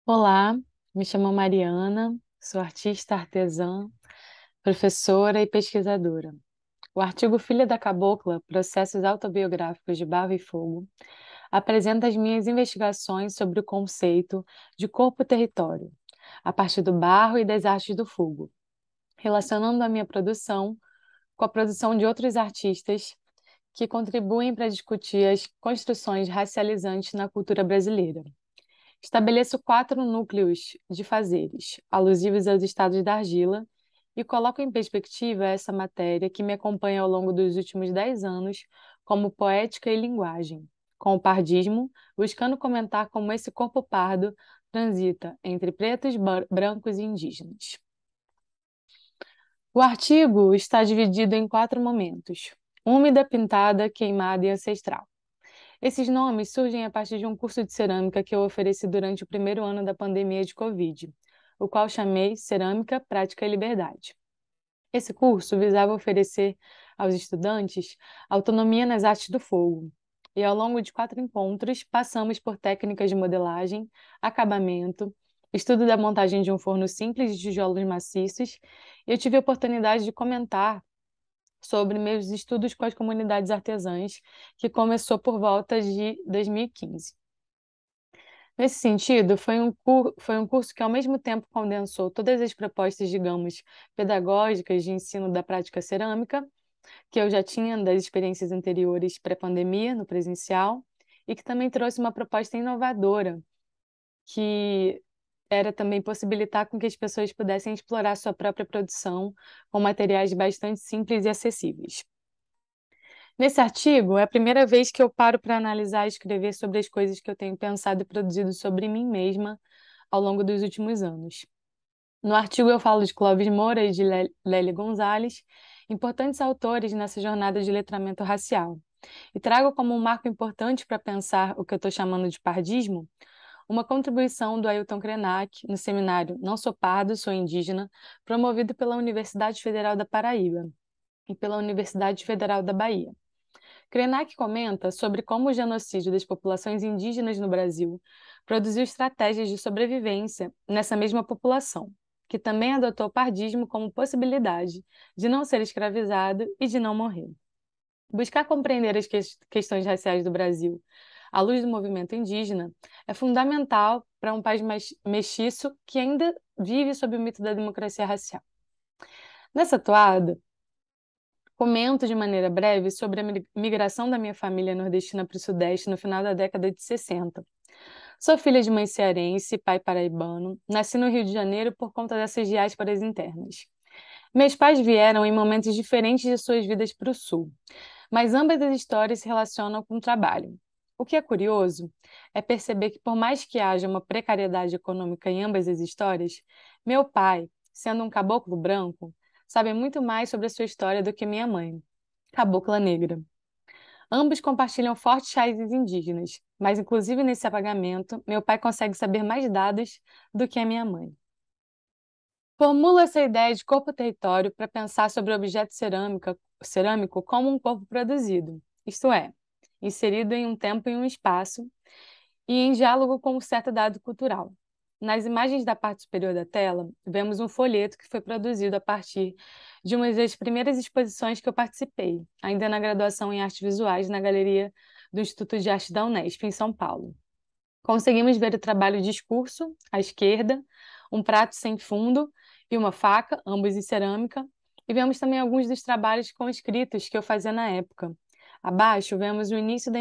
Olá, me chamo Mariana, sou artista artesã, professora e pesquisadora. O artigo Filha da Cabocla, Processos Autobiográficos de Barro e Fogo, apresenta as minhas investigações sobre o conceito de corpo-território, a partir do barro e das artes do fogo, relacionando a minha produção com a produção de outros artistas que contribuem para discutir as construções racializantes na cultura brasileira. Estabeleço quatro núcleos de fazeres, alusivos aos estados da argila, e coloco em perspectiva essa matéria que me acompanha ao longo dos últimos 10 anos como poética e linguagem, com o pardismo, buscando comentar como esse corpo pardo transita entre pretos, brancos e indígenas. O artigo está dividido em quatro momentos: úmida, pintada, queimada e ancestral. Esses nomes surgem a partir de um curso de cerâmica que eu ofereci durante o primeiro ano da pandemia de Covid, o qual chamei Cerâmica, Prática e Liberdade. Esse curso visava oferecer aos estudantes autonomia nas artes do fogo. E ao longo de quatro encontros, passamos por técnicas de modelagem, acabamento, estudo da montagem de um forno simples de tijolos maciços, e eu tive a oportunidade de comentar sobre meus estudos com as comunidades artesãs, que começou por volta de 2015. Nesse sentido, foi um curso que, ao mesmo tempo, condensou todas as propostas, digamos, pedagógicas de ensino da prática cerâmica, que eu já tinha das experiências anteriores pré-pandemia, no presencial, e que também trouxe uma proposta inovadora, que era também possibilitar com que as pessoas pudessem explorar sua própria produção com materiais bastante simples e acessíveis. Nesse artigo, é a primeira vez que eu paro para analisar e escrever sobre as coisas que eu tenho pensado e produzido sobre mim mesma ao longo dos últimos anos. No artigo, eu falo de Clóvis Moura e de Lélia Gonzalez, importantes autores nessa jornada de letramento racial, e trago como um marco importante para pensar o que eu estou chamando de pardismo, uma contribuição do Ailton Krenak no seminário Não Sou Pardo, Sou Indígena, promovido pela Universidade Federal da Paraíba e pela Universidade Federal da Bahia. Krenak comenta sobre como o genocídio das populações indígenas no Brasil produziu estratégias de sobrevivência nessa mesma população, que também adotou o pardismo como possibilidade de não ser escravizado e de não morrer. Buscar compreender as questões raciais do Brasil à luz do movimento indígena é fundamental para um país mais mestiço que ainda vive sob o mito da democracia racial. Nessa toada, comento de maneira breve sobre a migração da minha família nordestina para o Sudeste no final da década de 60. Sou filha de mãe cearense e pai paraibano. Nasci no Rio de Janeiro por conta dessas diásporas internas. Meus pais vieram em momentos diferentes de suas vidas para o Sul, mas ambas as histórias se relacionam com o trabalho. O que é curioso é perceber que, por mais que haja uma precariedade econômica em ambas as histórias, meu pai, sendo um caboclo branco, sabe muito mais sobre a sua história do que minha mãe, cabocla negra. Ambos compartilham fortes raízes indígenas, mas, inclusive nesse apagamento, meu pai consegue saber mais dados do que a minha mãe. Formulo essa ideia de corpo-território para pensar sobre o objeto cerâmico como um corpo produzido, isto é, inserido em um tempo e um espaço, e em diálogo com um certo dado cultural. Nas imagens da parte superior da tela, vemos um folheto que foi produzido a partir de uma das primeiras exposições que eu participei, ainda na graduação em artes visuais, na Galeria do Instituto de Arte da Unesp, em São Paulo. Conseguimos ver o trabalho discurso, à esquerda, um prato sem fundo e uma faca, ambos em cerâmica, e vemos também alguns dos trabalhos com escritos que eu fazia na época. Abaixo, vemos o início da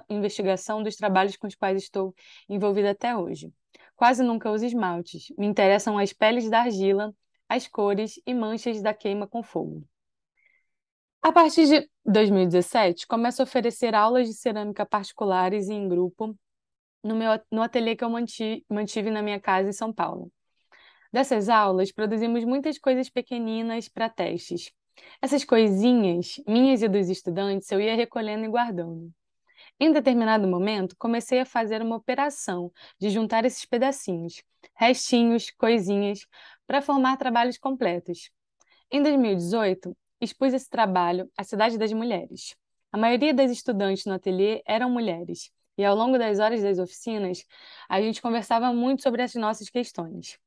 investigação dos trabalhos com os quais estou envolvida até hoje. Quase nunca uso esmaltes, me interessam as peles da argila, as cores e manchas da queima com fogo. A partir de 2017, começo a oferecer aulas de cerâmica particulares e em grupo no ateliê que eu mantive na minha casa em São Paulo. Dessas aulas, produzimos muitas coisas pequeninas para testes. Essas coisinhas, minhas e dos estudantes, eu ia recolhendo e guardando. Em determinado momento, comecei a fazer uma operação de juntar esses pedacinhos, restinhos, coisinhas, para formar trabalhos completos. Em 2018, expus esse trabalho à Cidade das Mulheres. A maioria das estudantes no ateliê eram mulheres, e ao longo das horas das oficinas, a gente conversava muito sobre as nossas questões.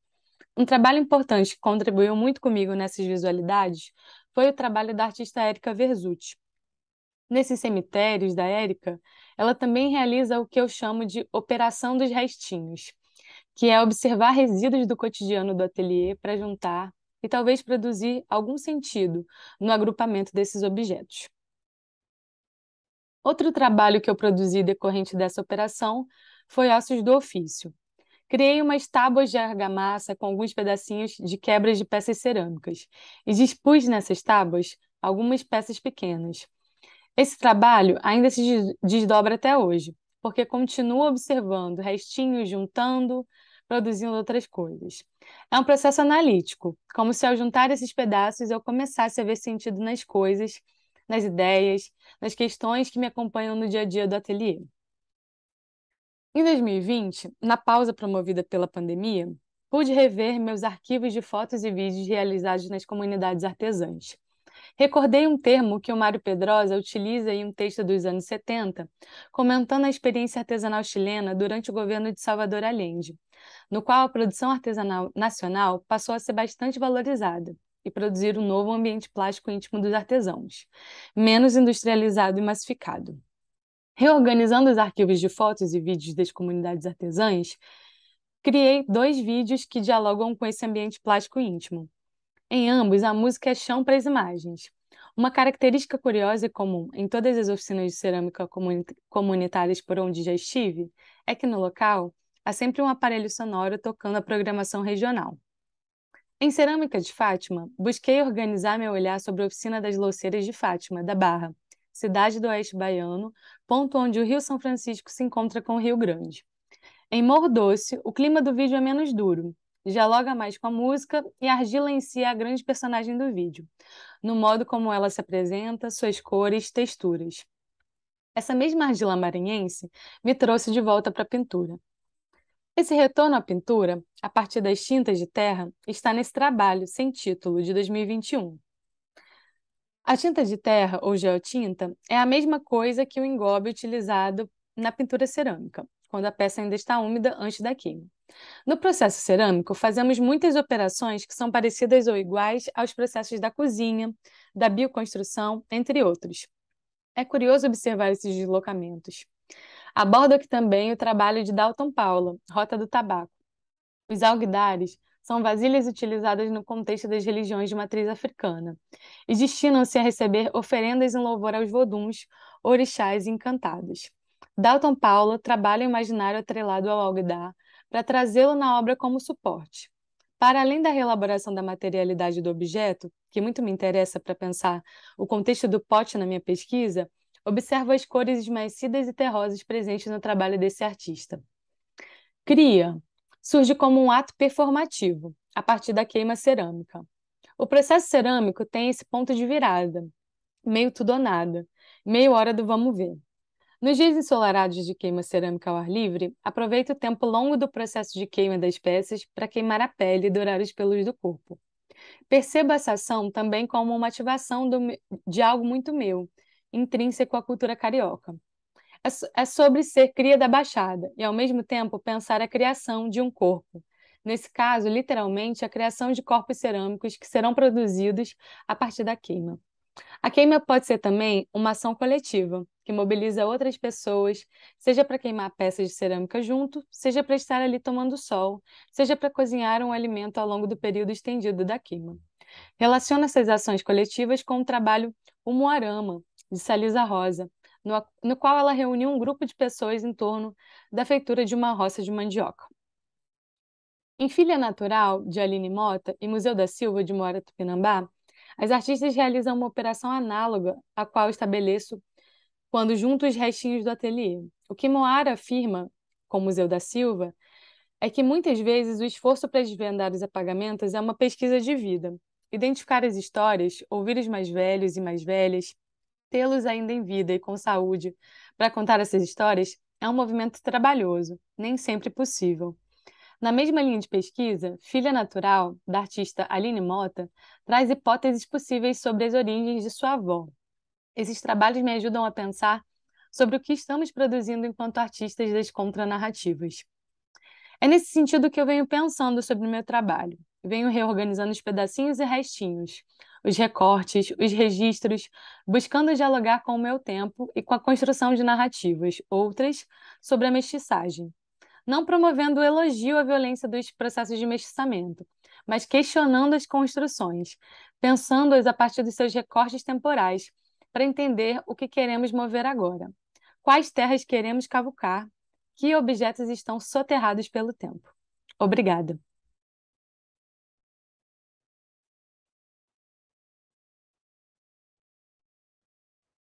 Um trabalho importante que contribuiu muito comigo nessas visualidades foi o trabalho da artista Érica Verzutti. Nesses cemitérios da Érica, ela também realiza o que eu chamo de Operação dos Restinhos, que é observar resíduos do cotidiano do ateliê para juntar e talvez produzir algum sentido no agrupamento desses objetos. Outro trabalho que eu produzi decorrente dessa operação foi Ossos do Ofício. Criei umas tábuas de argamassa com alguns pedacinhos de quebras de peças cerâmicas e dispus nessas tábuas algumas peças pequenas. Esse trabalho ainda se desdobra até hoje, porque continuo observando restinhos, juntando, produzindo outras coisas. É um processo analítico, como se ao juntar esses pedaços eu começasse a ver sentido nas coisas, nas ideias, nas questões que me acompanham no dia a dia do ateliê. Em 2020, na pausa promovida pela pandemia, pude rever meus arquivos de fotos e vídeos realizados nas comunidades artesãs. Recordei um termo que o Mário Pedrosa utiliza em um texto dos anos 70, comentando a experiência artesanal chilena durante o governo de Salvador Allende, no qual a produção artesanal nacional passou a ser bastante valorizada e produzir um novo ambiente plástico íntimo dos artesãos, menos industrializado e massificado. Reorganizando os arquivos de fotos e vídeos das comunidades artesãs, criei 2 vídeos que dialogam com esse ambiente plástico íntimo. Em ambos, a música é chão para as imagens. Uma característica curiosa e comum em todas as oficinas de cerâmica comunitárias por onde já estive é que no local há sempre um aparelho sonoro tocando a programação regional. Em Cerâmica de Fátima, busquei organizar meu olhar sobre a oficina das louceiras de Fátima, da Barra, cidade do Oeste Baiano, ponto onde o Rio São Francisco se encontra com o Rio Grande. Em Morro Doce, o clima do vídeo é menos duro, dialoga mais com a música e a argila em si é a grande personagem do vídeo, no modo como ela se apresenta, suas cores, texturas. Essa mesma argila maranhense me trouxe de volta para a pintura. Esse retorno à pintura, a partir das tintas de terra, está nesse trabalho sem título de 2021. A tinta de terra, ou geotinta, é a mesma coisa que o engobe utilizado na pintura cerâmica, quando a peça ainda está úmida antes da queima. No processo cerâmico, fazemos muitas operações que são parecidas ou iguais aos processos da cozinha, da bioconstrução, entre outros. É curioso observar esses deslocamentos. Abordo aqui também o trabalho de Dalton Paula, Rota do Tabaco. Os alguidares são vasilhas utilizadas no contexto das religiões de matriz africana e destinam-se a receber oferendas em louvor aos voduns, orixás e encantados. Dalton Paula trabalha o imaginário atrelado ao alguidar para trazê-lo na obra como suporte. Para além da reelaboração da materialidade do objeto, que muito me interessa para pensar o contexto do pote na minha pesquisa, observo as cores esmaecidas e terrosas presentes no trabalho desse artista. Cria surge como um ato performativo, a partir da queima cerâmica. O processo cerâmico tem esse ponto de virada, meio tudo ou nada, meio hora do vamos ver. Nos dias ensolarados de queima cerâmica ao ar livre, aproveito o tempo longo do processo de queima das peças para queimar a pele e dourar os pelos do corpo. Percebo essa ação também como uma ativação de algo muito meu, intrínseco à cultura carioca. É sobre ser cria da Baixada e, ao mesmo tempo, pensar a criação de um corpo. Nesse caso, literalmente, a criação de corpos cerâmicos que serão produzidos a partir da queima. A queima pode ser também uma ação coletiva, que mobiliza outras pessoas, seja para queimar peças de cerâmica junto, seja para estar ali tomando sol, seja para cozinhar um alimento ao longo do período estendido da queima. Relaciona essas ações coletivas com o trabalho Umuarama, de Salisa Rosa, no qual ela reuniu um grupo de pessoas em torno da feitura de uma roça de mandioca. Em Filha Natural, de Aline Mota, e Museu da Silva, de Moara Tupinambá, as artistas realizam uma operação análoga à qual estabeleço quando junto os restinhos do ateliê. O que Moara afirma, com o Museu da Silva, é que muitas vezes o esforço para desvendar os apagamentos é uma pesquisa de vida. Identificar as histórias, ouvir os mais velhos e mais velhas, tê-los ainda em vida e com saúde para contar essas histórias é um movimento trabalhoso, nem sempre possível. Na mesma linha de pesquisa, Filha Natural, da artista Aline Mota, traz hipóteses possíveis sobre as origens de sua avó. Esses trabalhos me ajudam a pensar sobre o que estamos produzindo enquanto artistas das contranarrativas. É nesse sentido que eu venho pensando sobre o meu trabalho. Venho reorganizando os pedacinhos e restinhos, os recortes, os registros, buscando dialogar com o meu tempo e com a construção de narrativas, outras sobre a mestiçagem. Não promovendo o elogio à violência dos processos de mestiçamento, mas questionando as construções, pensando-as a partir dos seus recortes temporais, para entender o que queremos mover agora. Quais terras queremos cavucar? Que objetos estão soterrados pelo tempo? Obrigada.